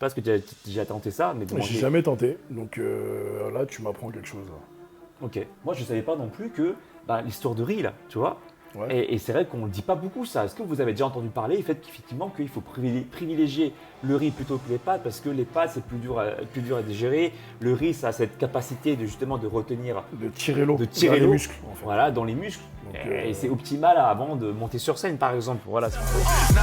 pas ce que tu as déjà tenté ça, mais J'ai jamais tenté, donc là tu m'apprends quelque chose. Ok. Moi, je ne savais pas non plus que l'histoire de riz, là, tu vois. Ouais. Et c'est vrai qu'on ne dit pas beaucoup ça. Est-ce que vous avez déjà entendu parler du fait qu'effectivement qu'il faut privilégier le riz plutôt que les pâtes parce que les pâtes c'est plus dur à digérer. Le riz ça a cette capacité de justement de retenir, De tirer l'eau de tirer dans les l'eau, muscles en fait. voilà, dans les muscles. Donc, Et c'est optimal avant de monter sur scène par exemple. Voilà. Now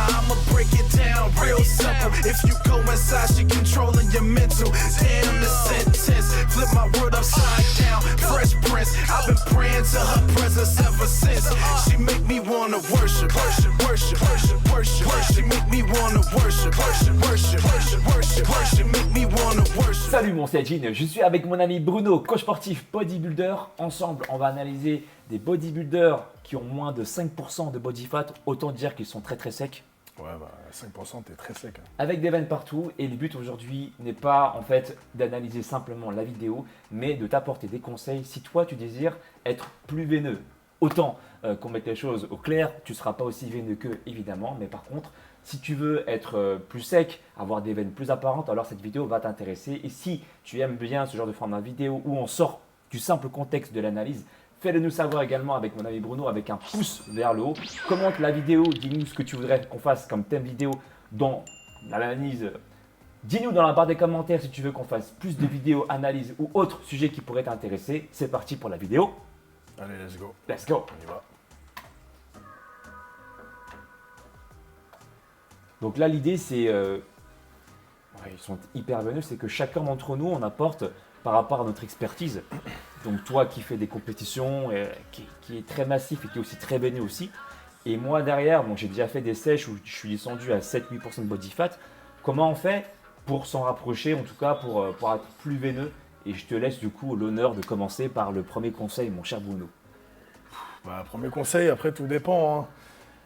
I'ma break it down real simple. If you go inside, she controlling your mental. Damn the sentence, flip my world upside down. Fresh Prince, I've been praying to her presence ever since. She make me wanna worship, worship, worship, worship, worship, worship. She make me wanna worship, worship, worship, worship, worship, worship. Make me wanna worship. Salut mon c'est Jean, je suis avec mon ami Bruno, coach sportif bodybuilder. Ensemble, on va analyser des bodybuilders qui ont moins de 5% de body fat. Autant dire qu'ils sont très très secs. Ouais, 5% t'es très sec. Avec des veines partout. Et le but aujourd'hui n'est pas en fait d'analyser simplement la vidéo, mais de t'apporter des conseils si toi tu désires être plus veineux. Autant qu'on mette les choses au clair, tu ne seras pas aussi veineux qu'eux évidemment, mais par contre, si tu veux être plus sec, avoir des veines plus apparentes, alors cette vidéo va t'intéresser. Et si tu aimes bien ce genre de format vidéo où on sort du simple contexte de l'analyse, fais-le nous savoir également avec mon ami Bruno, avec un pouce vers le haut. Commente la vidéo, dis-nous ce que tu voudrais qu'on fasse comme thème vidéo dans l'analyse. Dis-nous dans la barre des commentaires si tu veux qu'on fasse plus de vidéos, analyses ou autres sujets qui pourraient t'intéresser. C'est parti pour la vidéo. Allez, let's go. Let's go. On y va. Donc là, l'idée, c'est, ils sont hyper veineux, c'est que chacun d'entre nous, on apporte par rapport à notre expertise. Donc toi qui fais des compétitions, qui est très massif et qui est aussi très veineux aussi. Et moi derrière, bon, j'ai déjà fait des sèches où je suis descendu à 7-8% de body fat. Comment on fait pour s'en rapprocher, en tout cas pour être plus veineux? Et je te laisse du coup l'honneur de commencer par le premier conseil, mon cher Bruno. Premier conseil, après tout dépend. Hein.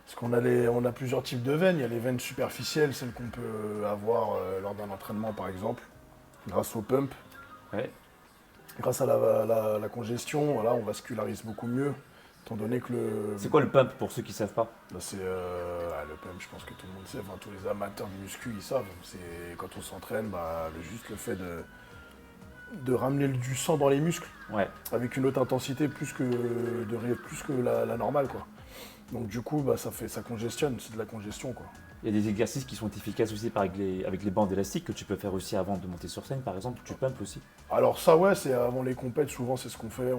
Parce on a plusieurs types de veines. Il y a les veines superficielles, celles qu'on peut avoir lors d'un entraînement par exemple, grâce au pump. Ouais. Grâce à la congestion, voilà, on vascularise beaucoup mieux, étant donné que C'est quoi le pump pour ceux qui ne savent pas? c'est le pump, je pense que tout le monde sait, enfin, tous les amateurs de muscu, ils savent. C'est quand on s'entraîne, juste le fait de ramener du sang dans les muscles, Ouais. avec une haute intensité plus que la normale, quoi. Donc du coup, ça congestionne, c'est de la congestion, quoi. Il y a des exercices qui sont efficaces aussi avec les bandes élastiques que tu peux faire aussi avant de monter sur scène, par exemple, tu pumpes aussi. Alors ça, ouais, c'est avant les compètes, souvent c'est ce qu'on fait.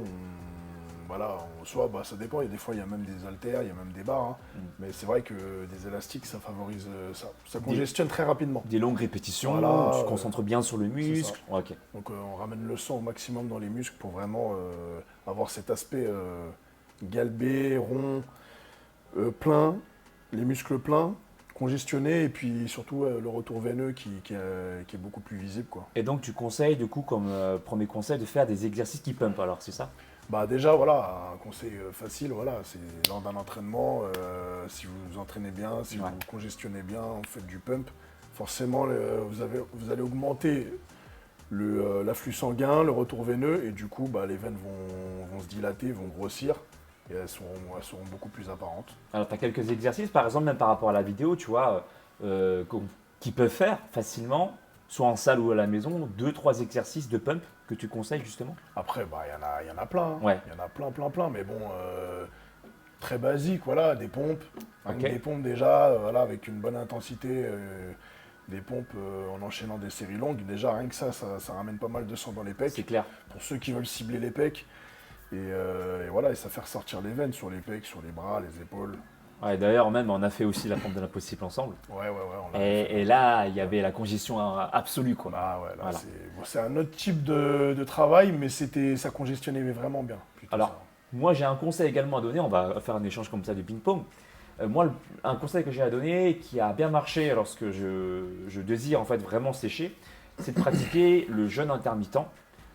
Ça dépend, des fois il y a même des haltères, il y a même des barres. Hein. Mais c'est vrai que des élastiques, ça favorise ça congestionne très rapidement. Des longues répétitions, Voilà, tu te concentres bien sur le muscle. ça. Ok. Donc on ramène le sang au maximum dans les muscles pour vraiment avoir cet aspect galbé, rond, plein, les muscles pleins, congestionnés, et puis surtout le retour veineux qui est beaucoup plus visible, quoi. Et donc tu conseilles du coup comme premier conseil de faire des exercices qui pumpent alors, c'est ça? Déjà, voilà, un conseil facile, voilà, c'est lors d'un entraînement, si vous vous entraînez bien, si vous congestionnez bien, vous faites du pump, forcément, vous allez augmenter l'afflux sanguin, le retour veineux, et du coup, les veines vont se dilater, vont grossir, et elles seront beaucoup plus apparentes. Alors tu as quelques exercices, par exemple, même par rapport à la vidéo, tu vois, qui peuvent faire facilement, soit en salle ou à la maison, 2-3 exercices de pump que tu conseilles justement? Après, il y en a plein, hein. Ouais. Il y en a plein, mais bon, très basique, voilà, des pompes. Ok. Des pompes déjà, voilà, avec une bonne intensité, des pompes en enchaînant des séries longues. Déjà, rien que ça ramène pas mal de sang dans les pecs. C'est clair. Pour ceux qui veulent cibler les pecs. Et voilà, et ça fait ressortir les veines sur les pecs, sur les bras, les épaules. Ouais, d'ailleurs, même on a fait aussi la pompe de l'impossible ensemble. Ouais, on l'a fait. Et là, il y avait la congestion absolue, quoi. Là, Voilà. c'est un autre type de travail, mais ça congestionnait vraiment bien. Plutôt Alors, ça. moi j'ai un conseil également à donner, on va faire un échange comme ça de ping-pong. Moi, un conseil que j'ai à donner qui a bien marché lorsque je désire en fait vraiment sécher, c'est de pratiquer le jeûne intermittent.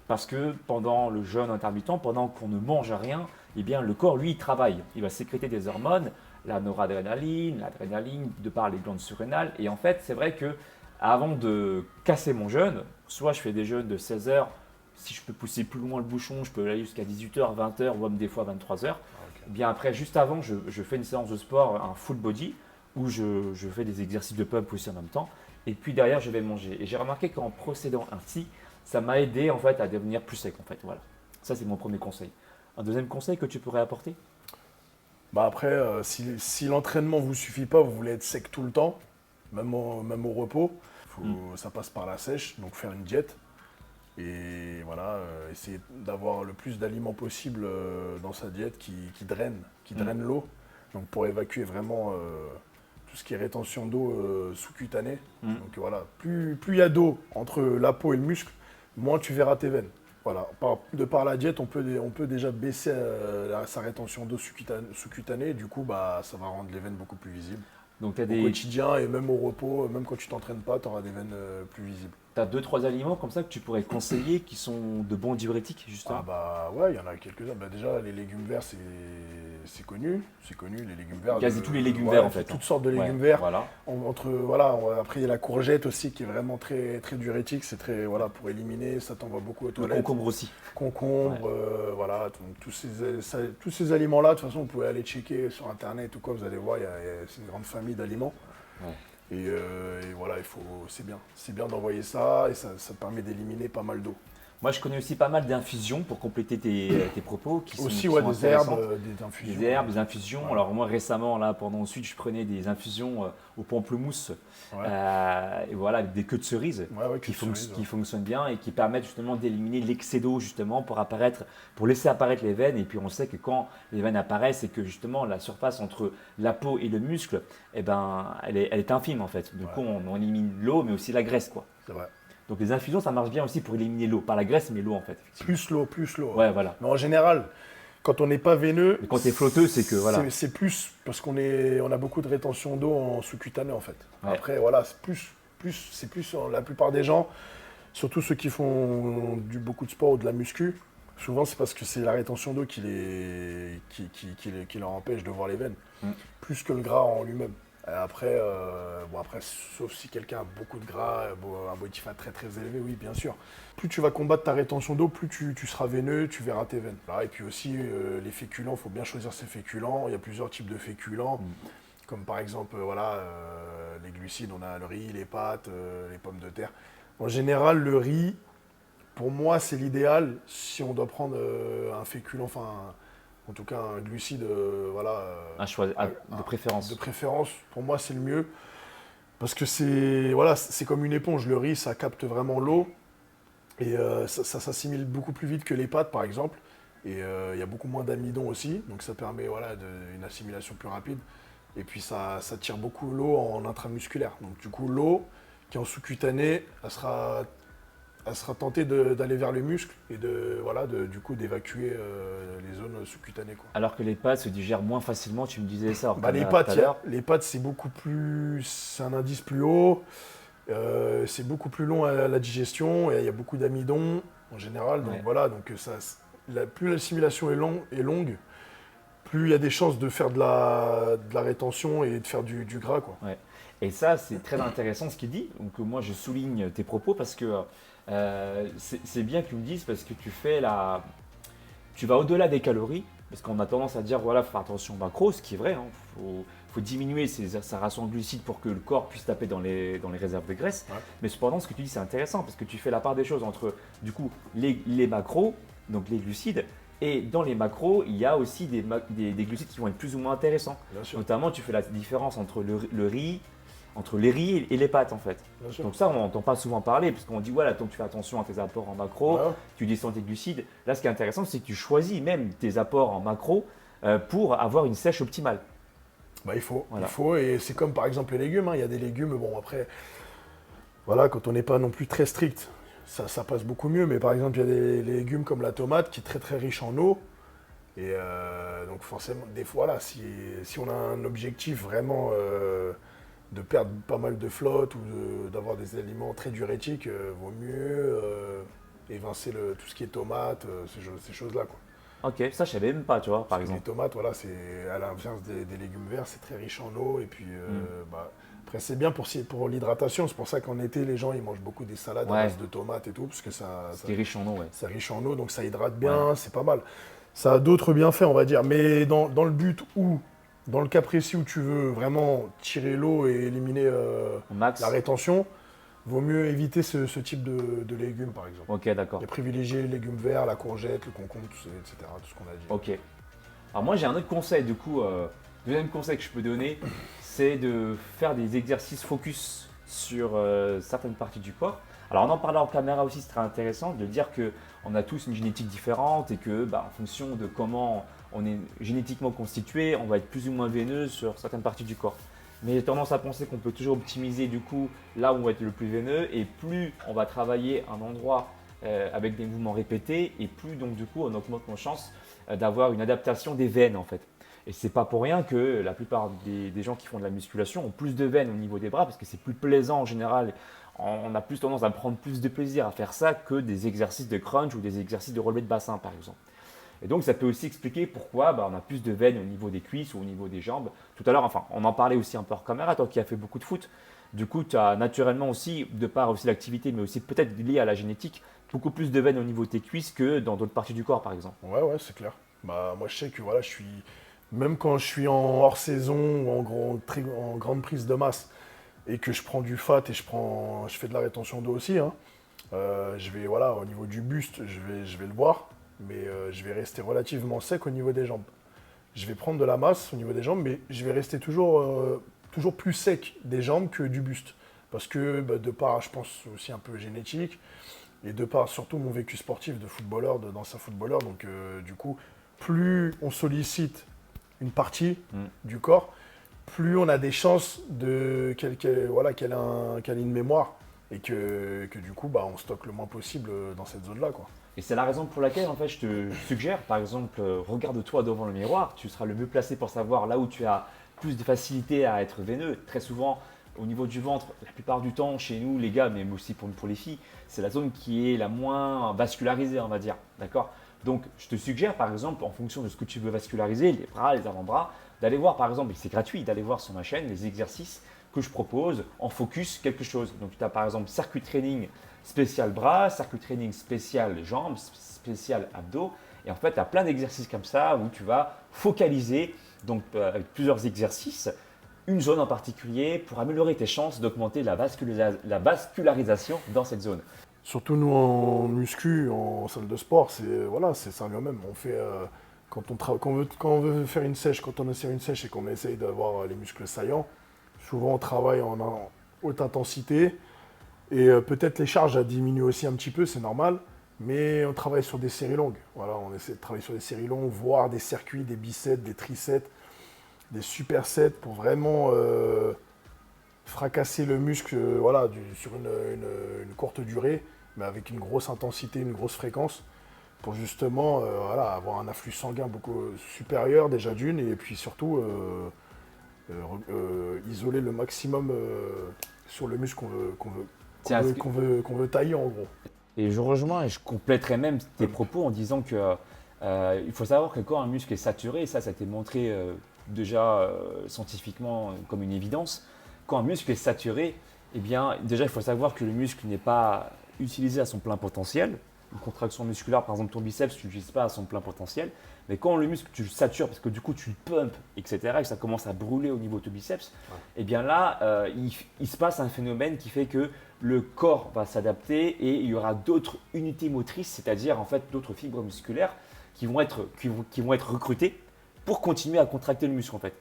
Parce que pendant le jeûne intermittent, pendant qu'on ne mange rien, eh bien, le corps, lui, il travaille. Il va sécréter des hormones, la noradrénaline, l'adrénaline, de par les glandes surrénales. Et en fait, c'est vrai que avant de casser mon jeûne, soit je fais des jeûnes de 16 heures, si je peux pousser plus loin le bouchon, je peux aller jusqu'à 18h, 20h, ou même des fois 23h. Bien après, juste avant, je fais une séance de sport, un full body, où je fais des exercices de pump aussi en même temps. et puis derrière je vais manger. Et j'ai remarqué qu'en procédant ainsi, ça m'a aidé en fait à devenir plus sec en fait. Voilà. Ça c'est mon premier conseil. Un deuxième conseil que tu pourrais apporter? Bah après, si l'entraînement ne vous suffit pas, vous voulez être sec tout le temps, même au repos, ça passe par la sèche, donc faire une diète. Et voilà, essayer d'avoir le plus d'aliments possible dans sa diète qui draine l'eau. Donc pour évacuer vraiment tout ce qui est rétention d'eau sous-cutanée. Donc voilà, plus il y a d'eau entre la peau et le muscle, moins tu verras tes veines. Voilà, par la diète, on peut déjà baisser sa rétention d'eau sous-cutanée. Du coup, bah, ça va rendre les veines beaucoup plus visibles. Donc Au quotidien et même au repos, même quand tu t'entraînes pas, tu auras des veines plus visibles. tu as 2-3 aliments comme ça que tu pourrais conseiller qui sont de bons diurétiques justement? Ah bah ouais, il y en a quelques-uns. Bah déjà, les légumes verts, c'est connu, les légumes verts. Quasi tous les légumes verts en fait. Toutes sortes de Ouais, légumes verts. Voilà. Après, il y a la courgette aussi qui est vraiment très, très diurétique. C'est très, voilà, pour éliminer, ça t'envoie beaucoup aux Le toilettes. concombre aussi. Concombre, voilà. Donc, tous ces aliments-là, de toute façon, vous pouvez aller checker sur Internet ou quoi, vous allez voir, c'est une grande famille d'aliments. Ouais. Et voilà, c'est bien d'envoyer ça et ça permet d'éliminer pas mal d'eau. Moi, je connais aussi pas mal d'infusions pour compléter tes propos qui Aussi, sont des intéressantes. herbes, des infusions. Des herbes, des infusions. Ouais. Alors moi récemment, là, pendant ensuite, je prenais des infusions au pamplemousse, Ouais. et voilà, avec des queues de cerises Ouais, qui qui fonctionnent bien et qui permettent justement d'éliminer l'excès d'eau justement pour laisser apparaître les veines. Et puis on sait que quand les veines apparaissent, c'est que justement la surface entre la peau et le muscle, eh ben, elle est infime en fait. Du coup, on élimine l'eau, mais aussi la graisse, quoi. C'est vrai. Donc les infusions, ça marche bien aussi pour éliminer l'eau, pas la graisse, mais l'eau en fait. Effectivement. Plus l'eau. Ouais, voilà. Mais en général, quand on n'est pas veineux, Mais quand t'es flotteux, c'est que voilà. c'est plus parce qu'on a beaucoup de rétention d'eau en sous-cutané en fait. Ouais. Après, voilà, c'est plus la plupart des gens, surtout ceux qui font beaucoup de sport ou de la muscu, souvent c'est parce que c'est la rétention d'eau qui leur empêche de voir les veines, plus que le gras en lui-même. Après, sauf si quelqu'un a beaucoup de gras, un body fat très très élevé, oui, bien sûr. Plus tu vas combattre ta rétention d'eau, plus tu seras veineux, tu verras tes veines. Voilà, et puis aussi, les féculents, il faut bien choisir ses féculents. Il y a plusieurs types de féculents, comme par exemple, les glucides, on a le riz, les pâtes, les pommes de terre. En général, le riz, pour moi, c'est l'idéal si on doit prendre un féculent, en tout cas un glucide, Un choix de préférence. De préférence, pour moi, c'est le mieux. Parce que c'est comme une éponge. Le riz, ça capte vraiment l'eau. Et ça s'assimile beaucoup plus vite que les pâtes, par exemple. Et il y a beaucoup moins d'amidon aussi. Donc ça permet une assimilation plus rapide. Et puis ça tire beaucoup l'eau en intramusculaire. Donc du coup, l'eau qui est en sous-cutané, elle sera tentée d'aller vers les muscles et du coup d'évacuer les zones sous-cutanées, quoi. Alors que les pâtes se digèrent moins facilement, tu me disais ça. Les pâtes, c'est un indice plus haut, c'est beaucoup plus long à la digestion et il y a beaucoup d'amidon en général. Donc plus l'assimilation est longue, plus il y a des chances de faire de la rétention et de faire du gras, quoi. Ouais. Et ça, c'est très intéressant ce qu'il dit. Donc moi, je souligne tes propos parce que c'est bien que tu me dises parce que tu vas au-delà des calories. Parce qu'on a tendance à dire, voilà, faut faire attention au macro, ce qui est vrai. Faut diminuer sa ration de glucides pour que le corps puisse taper dans les réserves de graisse. Ouais. Mais cependant, ce que tu dis, c'est intéressant parce que tu fais la part des choses entre, du coup, les macros, donc les glucides, et dans les macros, il y a aussi des glucides qui vont être plus ou moins intéressants. Notamment, tu fais la différence entre le riz, entre les riz et les pâtes en fait. Donc ça, on n'entend pas souvent parler parce qu'on dit voilà, donc tu fais attention à tes apports en macro, tu descends tes glucides. Là, ce qui est intéressant, c'est que tu choisis même tes apports en macro pour avoir une sèche optimale. Il faut, et c'est comme par exemple les légumes. Il y a des légumes, bon après, voilà, quand on n'est pas non plus très strict, ça passe beaucoup mieux. Mais par exemple, il y a des légumes comme la tomate qui est très très riche en eau. Et donc forcément, des fois, là, si on a un objectif vraiment de perdre pas mal de flotte ou d'avoir des aliments très diurétiques, vaut mieux évincer tout ce qui est tomate, ces choses-là, quoi. Ok, ça je savais même pas, tu vois, par exemple. Les tomates, voilà, c'est à l'inverse des légumes verts, c'est très riche en eau. Et puis, après, c'est bien pour l'hydratation. C'est pour ça qu'en été, les gens, ils mangent beaucoup des salades à base de tomates et tout, parce que c'est riche en eau, ouais. C'est riche en eau, donc ça hydrate bien, c'est pas mal. Ça a d'autres bienfaits, on va dire. Mais dans le but où Dans le cas précis où tu veux vraiment tirer l'eau et éliminer Au max. la rétention, vaut mieux éviter ce type de légumes, par exemple. Ok, d'accord. Et privilégier les légumes verts, la courgette, le concombre, etc. Tout ce qu'on a dit. Ok. Alors moi j'ai un autre conseil du coup, deuxième conseil que je peux donner, c'est de faire des exercices focus sur certaines parties du corps. Alors en parlant en caméra aussi, c'est très intéressant de dire qu'on a tous une génétique différente et que en fonction de comment on est génétiquement constitué, on va être plus ou moins veineux sur certaines parties du corps. Mais j'ai tendance à penser qu'on peut toujours optimiser du coup là où on va être le plus veineux et plus on va travailler un endroit avec des mouvements répétés et plus donc du coup on augmente nos chances d'avoir une adaptation des veines en fait. Et c'est pas pour rien que la plupart des gens qui font de la musculation ont plus de veines au niveau des bras parce que c'est plus plaisant en général. On a plus tendance à prendre plus de plaisir à faire ça que des exercices de crunch ou des exercices de relevé de bassin par exemple. Et donc ça peut aussi expliquer pourquoi on a plus de veines au niveau des cuisses ou au niveau des jambes. Tout à l'heure, enfin on en parlait aussi un peu hors caméra, toi qui as fait beaucoup de foot. Du coup, tu as naturellement aussi, de par aussi l'activité, mais aussi peut-être lié à la génétique, beaucoup plus de veines au niveau de tes cuisses que dans d'autres parties du corps par exemple. Ouais, c'est clair. Moi, je sais que voilà, même quand je suis en hors saison ou en grande prise de masse et que je prends du fat et je fais de la rétention d'eau aussi, hein, je vais, voilà, au niveau du buste, je vais le voir, mais je vais rester relativement sec au niveau des jambes. Je vais prendre de la masse au niveau des jambes, mais je vais rester toujours plus sec des jambes que du buste. Parce que de par, je pense, aussi un peu génétique, et de par surtout mon vécu sportif de footballeur, d'ancien footballeur, donc du coup, plus on sollicite une partie du corps, plus on a des chances qu'elle ait une mémoire et que du coup, on stocke le moins possible dans cette zone-là, quoi. Et c'est la raison pour laquelle en fait je te suggère, par exemple, regarde-toi devant le miroir, tu seras le mieux placé pour savoir là où tu as plus de facilité à être veineux. Très souvent, au niveau du ventre, la plupart du temps, chez nous, les gars, mais aussi pour les filles, c'est la zone qui est la moins vascularisée, on va dire. D'accord ? Donc, je te suggère, par exemple, en fonction de ce que tu veux vasculariser, les bras, les avant-bras, d'aller voir, par exemple, et c'est gratuit, d'aller voir sur ma chaîne les exercices que je propose en focus quelque chose. Donc, tu as par exemple circuit training spécial bras, circuit training spécial jambes, spécial abdos. Et en fait, tu as plein d'exercices comme ça où tu vas focaliser, donc avec plusieurs exercices, une zone en particulier pour améliorer tes chances d'augmenter la vascularisation dans cette zone. Surtout nous en muscu, en salle de sport, c'est ça quand même. On fait quand on veut faire une sèche, quand on essaie une sèche et qu'on essaye d'avoir les muscles saillants, souvent on travaille en haute intensité et peut-être les charges à diminuer aussi un petit peu, c'est normal, mais on travaille sur des séries longues. Voilà, on essaie de travailler sur des séries longues, voire des circuits, des biceps, des triceps, des supersets pour vraiment fracasser le muscle sur une courte durée, mais avec une grosse intensité, une grosse fréquence, pour justement avoir un afflux sanguin beaucoup supérieur déjà d'une, et puis surtout isoler le maximum sur le muscle qu'on veut tailler en gros. Et je rejoins et je compléterai même tes propos en disant que il faut savoir que quand un muscle est saturé, et ça a été montré déjà scientifiquement comme une évidence, quand un muscle est saturé, eh bien déjà il faut savoir que le muscle n'est pas utilisé à son plein potentiel. Une contraction musculaire, par exemple ton biceps, tu n'utilises pas à son plein potentiel. Mais quand le muscle, tu le satures parce que du coup tu le pumpes, etc., et que ça commence à brûler au niveau de ton biceps, et bien là, il se passe un phénomène qui fait que le corps va s'adapter et il y aura d'autres unités motrices, c'est-à-dire en fait d'autres fibres musculaires qui vont être recrutées pour continuer à contracter le muscle en fait.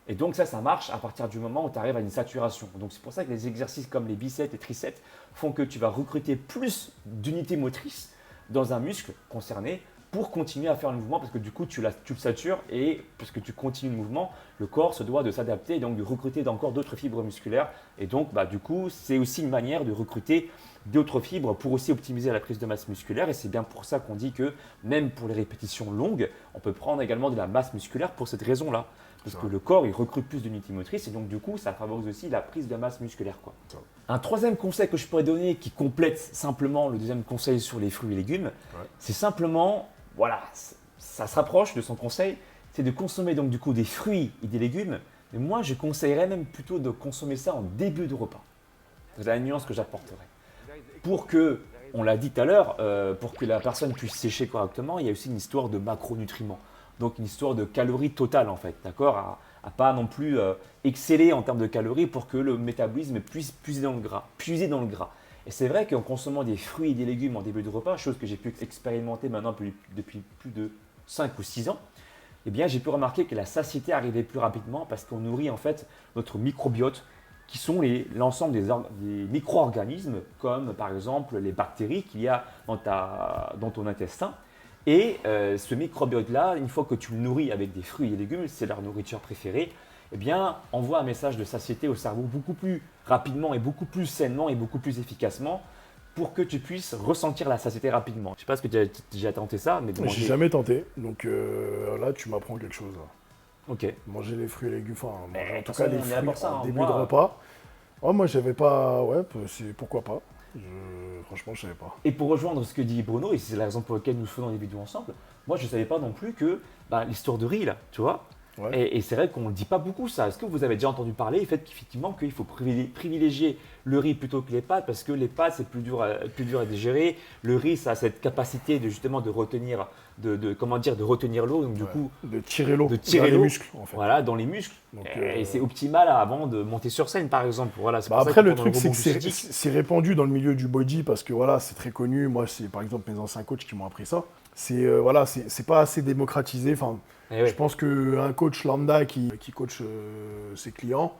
Et donc ça marche à partir du moment où tu arrives à une saturation. Donc c'est pour ça que les exercices comme les biceps et triceps font que tu vas recruter plus d'unités motrices dans un muscle concerné pour continuer à faire le mouvement parce que du coup tu le satures et puisque tu continues le mouvement, le corps se doit de s'adapter et donc de recruter encore d'autres fibres musculaires. Et donc du coup c'est aussi une manière de recruter d'autres fibres pour aussi optimiser la prise de masse musculaire. Et c'est bien pour ça qu'on dit que même pour les répétitions longues, on peut prendre également de la masse musculaire pour cette raison-là. Parce que le corps, il recrute plus d'unités motrices et donc du coup, ça favorise aussi la prise de masse musculaire, quoi. Un troisième conseil que je pourrais donner qui complète simplement le deuxième conseil sur les fruits et légumes, c'est simplement, ça se rapproche de son conseil, c'est de consommer donc du coup des fruits et des légumes. Mais moi, je conseillerais même plutôt de consommer ça en début de repas. C'est la nuance que j'apporterai. Pour que, on l'a dit tout à l'heure, pour que la personne puisse sécher correctement, il y a aussi une histoire de macronutriments. Donc une histoire de calories totales en fait, d'accord, à pas non plus exceller en termes de calories pour que le métabolisme puisse puiser dans le gras. Et c'est vrai qu'en consommant des fruits et des légumes en début de repas, chose que j'ai pu expérimenter maintenant depuis plus de 5 ou 6 ans, eh bien j'ai pu remarquer que la satiété arrivait plus rapidement parce qu'on nourrit en fait notre microbiote qui sont l'ensemble des micro-organismes comme par exemple les bactéries qu'il y a dans ton intestin. Et ce microbiote-là, une fois que tu le nourris avec des fruits et des légumes, c'est leur nourriture préférée, eh bien, envoie un message de satiété au cerveau beaucoup plus rapidement et beaucoup plus sainement et beaucoup plus efficacement pour que tu puisses ressentir la satiété rapidement. Je ne sais pas ce que tu as déjà tenté ça, mais J'ai jamais tenté, donc là tu m'apprends quelque chose. Ok. Manger les fruits et légumes, enfin, manger en tout façon, cas les on est là fruits pour ça, en hein. début Moi, de repas. Oh, moi j'avais pas, ouais, pourquoi pas. Franchement je savais pas. Et pour rejoindre ce que dit Bruno, et c'est la raison pour laquelle nous faisons des vidéos ensemble, moi je ne savais pas non plus que l'histoire de riz, là, tu vois, Ouais. et c'est vrai qu'on ne dit pas beaucoup ça. Est-ce que vous avez déjà entendu parler du fait qu'effectivement qu'il faut privilégier le riz plutôt que les pâtes parce que les pâtes c'est plus dur à digérer. Le riz ça a cette capacité de justement de retenir, de retenir l'eau, donc du coup de tirer l'eau, tirer dans les l'eau, muscles en fait. voilà, dans les muscles. Donc, et c'est optimal avant de monter sur scène par exemple. Voilà, c'est pour ça après que le pendant truc c'est rebond que glucidique- c'est répandu dans le milieu du body parce que voilà c'est très connu. Moi c'est par exemple mes anciens coachs qui m'ont appris ça. C'est voilà c'est pas assez démocratisé. Enfin, Eh ouais. je pense qu'un coach lambda qui coach ses clients,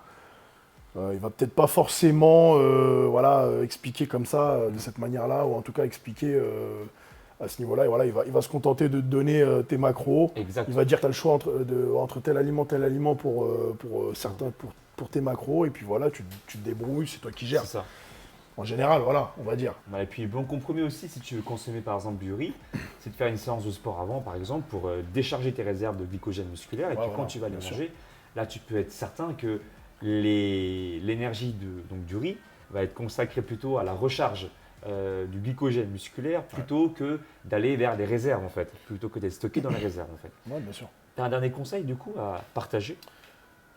il va peut-être pas forcément expliquer comme ça, de cette manière-là, ou en tout cas expliquer à ce niveau-là. Et voilà, il va se contenter de te donner tes macros. Exact. Il va dire que tu as le choix entre tel aliment pour certains, pour tes macros. Et puis voilà, tu te débrouilles, c'est toi qui gères. C'est ça. En général, voilà, on va dire. Et puis, bon compromis aussi, si tu veux consommer par exemple du riz, c'est de faire une séance de sport avant, par exemple, pour décharger tes réserves de glycogène musculaire. Et puis, Voilà, quand tu vas les bien sûr. manger, là, tu peux être certain que l'énergie du riz va être consacrée plutôt à la recharge du glycogène musculaire plutôt que d'aller vers les réserves, en fait, plutôt que d'être stocké dans les réserves, en fait. Ouais, bien sûr. Tu as un dernier conseil, du coup, à partager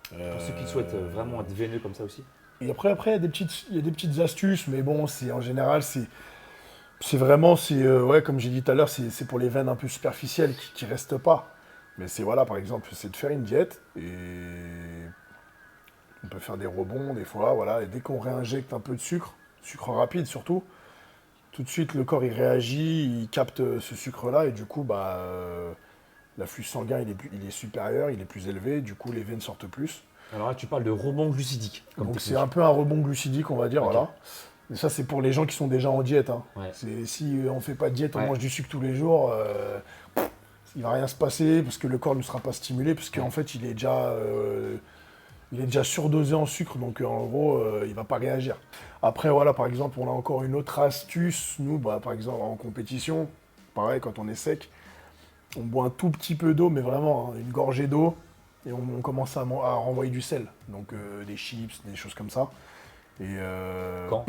pour ceux qui souhaitent vraiment être veineux comme ça aussi? Et après, il y a des petites astuces, mais bon, en général, c'est vraiment, ouais, comme j'ai dit tout à l'heure, c'est pour les veines un peu superficielles qui restent pas. Mais c'est, voilà, par exemple, c'est de faire une diète et on peut faire des rebonds des fois, voilà. Et dès qu'on réinjecte un peu de sucre rapide surtout, tout de suite, le corps, il réagit, il capte ce sucre-là et du coup, l'afflux sanguin, il est supérieur, il est plus élevé, du coup, les veines sortent plus. Alors là, tu parles de rebond glucidique. Comme Donc technique. c'est un peu un rebond glucidique, on va dire, Ok. voilà. Mais ça, c'est pour les gens qui sont déjà en diète. Hein. Ouais. Si on ne fait pas de diète, on Ouais. mange du sucre tous les jours, il ne va rien se passer parce que le corps ne sera pas stimulé, parce qu'en fait, il est déjà surdosé en sucre, donc en gros, il ne va pas réagir. Après, voilà, par exemple, on a encore une autre astuce. Nous, par exemple, en compétition, pareil, quand on est sec, on boit un tout petit peu d'eau, mais vraiment, hein, une gorgée d'eau. Et on commence à renvoyer du sel, donc des chips, des choses comme ça. Et Quand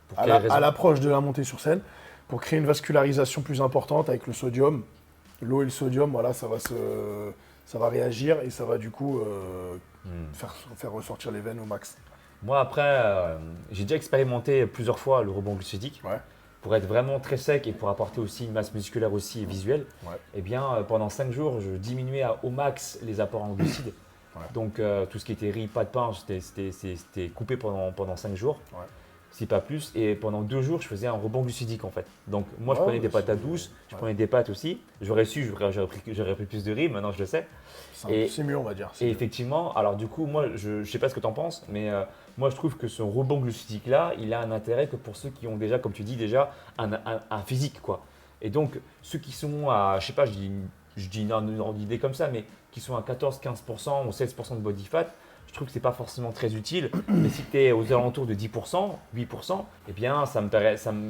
Pour quelle raison? à l'approche de la montée sur scène, pour créer une vascularisation plus importante avec le sodium, l'eau et le sodium, voilà, ça va réagir et ça va du coup faire ressortir les veines au max. Moi, après, j'ai déjà expérimenté plusieurs fois le rebond glucidique. Ouais. Pour être vraiment très sec et pour apporter aussi une masse musculaire aussi visuelle, Ouais. eh bien, pendant 5 jours, je diminuais au max les apports en glucides. Ouais. Donc, tout ce qui était riz, pas de pain, c'était coupé pendant 5 jours, Ouais. si pas plus. Et pendant 2 jours, je faisais un rebond glucidique en fait. Donc, moi, je Ouais, prenais des pâtes à c'est- douce, je ouais. prenais des pâtes aussi. J'aurais su, j'aurais pris plus de riz, maintenant je le sais. Et- C'est mieux, on va dire. c'est Et mieux. effectivement, alors du coup, moi, je ne sais pas ce que tu en penses, mais moi, je trouve que ce rebond glucidique-là, il a un intérêt que pour ceux qui ont déjà, comme tu dis, déjà un physique, quoi. Et donc, ceux qui sont à, je sais pas, je dis une ordre d'idée comme ça, mais qui sont à 14-15% ou 16% de body fat, je trouve que c'est pas forcément très utile. Mais si tu es aux alentours de 10%, 8%, eh bien,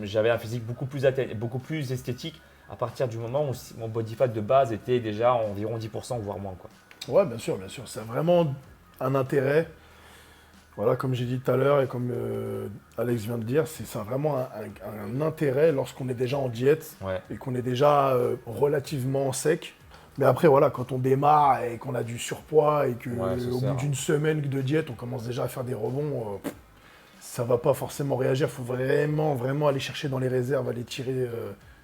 j'avais un physique beaucoup plus esthétique à partir du moment où mon body fat de base était déjà environ 10%, voire moins, quoi. Ouais, bien sûr, bien sûr. C'est vraiment un intérêt. Voilà, comme j'ai dit tout à l'heure et comme Alex vient de dire, ça a vraiment un intérêt lorsqu'on est déjà en diète Ouais. et qu'on est déjà relativement sec. Mais après, voilà, quand on démarre et qu'on a du surpoids et qu'au Ouais, c'est ça. bout d'une semaine de diète, on commence déjà à faire des rebonds, ça va pas forcément réagir. Il faut vraiment, vraiment aller chercher dans les réserves, aller tirer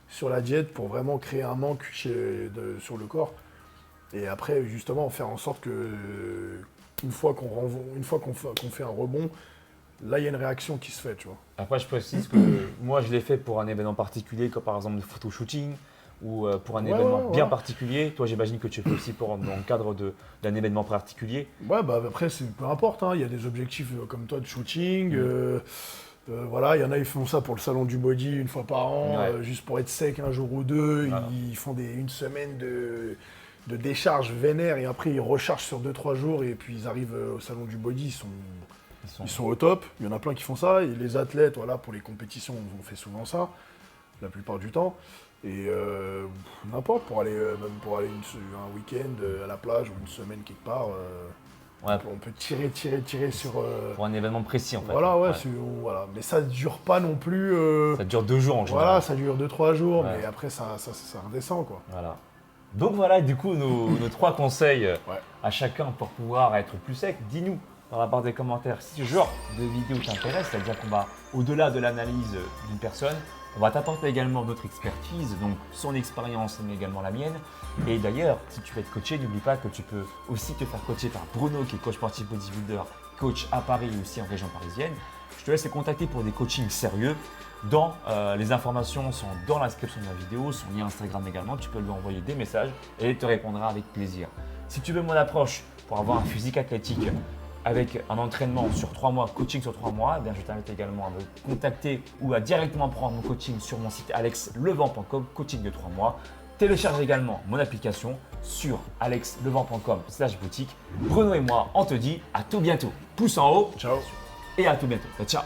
sur la diète pour vraiment créer un manque sur le corps. Et après, justement, faire en sorte que une fois qu'on fait un rebond, là, il y a une réaction qui se fait, tu vois. Après, je précise que moi, je l'ai fait pour un événement particulier, comme par exemple le photo-shooting ou pour un événement bien particulier. Toi, j'imagine que tu fais aussi dans le cadre d'un événement particulier. Ouais, bah après, peu importe, hein. Il y a des objectifs comme toi de shooting. Voilà, il y en a, ils font ça pour le salon du body une fois par an, juste pour être sec un jour ou deux. Voilà. Ils font une semaine de décharge vénère et après ils rechargent sur 2-3 jours et puis ils arrivent au salon du body, ils sont au top. Il y en a plein qui font ça et les athlètes, voilà, pour les compétitions, on fait souvent ça, la plupart du temps. Et n'importe, pour aller un week-end à la plage ou une semaine quelque part, on peut tirer sur... Pour un événement précis en fait. Voilà, voilà. Mais ça ne dure pas non plus... Ça dure 2 jours en général. Voilà, ça dure 2-3 jours, mais après ça redescend, quoi. Voilà. Donc voilà, du coup, nos 3 conseils à chacun pour pouvoir être plus sec. Dis-nous dans la barre des commentaires si ce genre de vidéo t'intéresse, c'est-à-dire qu'on va au-delà de l'analyse d'une personne, on va t'apporter également notre expertise, donc son expérience mais également la mienne. Et d'ailleurs, si tu veux être coaché, n'oublie pas que tu peux aussi te faire coacher par Bruno qui est coach sportif bodybuilder, coach à Paris et aussi en région parisienne. Je te laisse les contacter pour des coachings sérieux. Les informations sont dans la description de la vidéo, son lien Instagram également, tu peux lui envoyer des messages et il te répondra avec plaisir. Si tu veux mon approche pour avoir un physique athlétique avec un entraînement sur 3 mois, coaching sur 3 mois, eh bien, je t'invite également à me contacter ou à directement prendre mon coaching sur mon site alexlevent.com, coaching de 3 mois. Télécharge également mon application sur alexlevent.com/boutique. Bruno et moi, on te dit à tout bientôt. Pouce en haut. Ciao. Et à tout bientôt. Ciao.